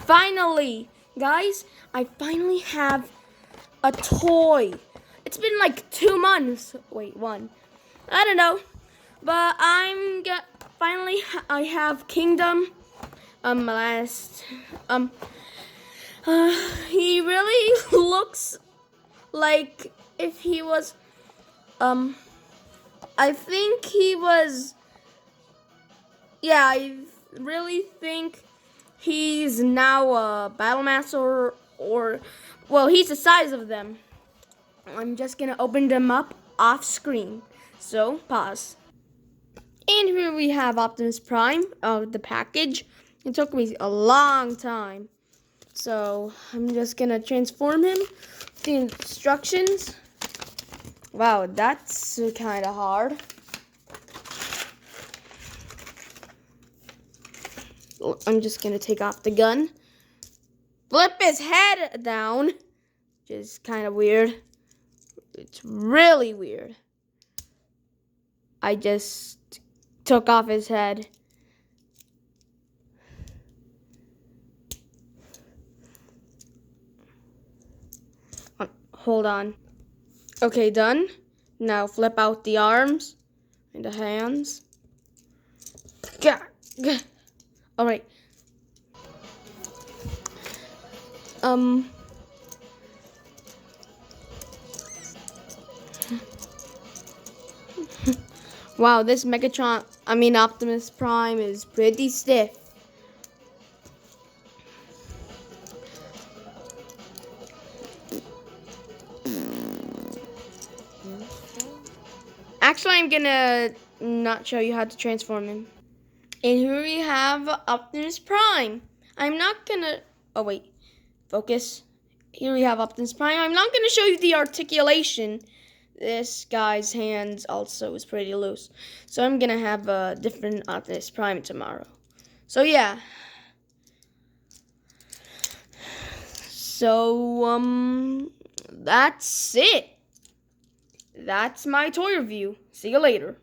Finally, guys, I finally have a toy. It's been like 2 months. Wait, one. I don't know. But finally I have Kingdom. Last he really looks like if he was I think he was I really think he's now a battle master or well, he's the size of them. I'm just gonna open them up off screen. So pause. And here we have Optimus Prime, the package. It took me a long time. So I'm just gonna transform him. The instructions. Wow, that's kind of hard. I'm just gonna take off the gun. Flip his head down. Which is kind of weird. It's really weird. I just took off his head. Hold on. Okay, done. Now flip out the arms and the hands. All right. Wow, this Optimus Prime is pretty stiff. Actually, I'm gonna not show you how to transform him. And here we have Optimus Prime. I'm not gonna, oh wait, focus. Here we have Optimus Prime. I'm not gonna show you the articulation. This guy's hands also is pretty loose. So I'm gonna have a different Optimus Prime tomorrow. So yeah. So, that's it. That's my toy review. See you later.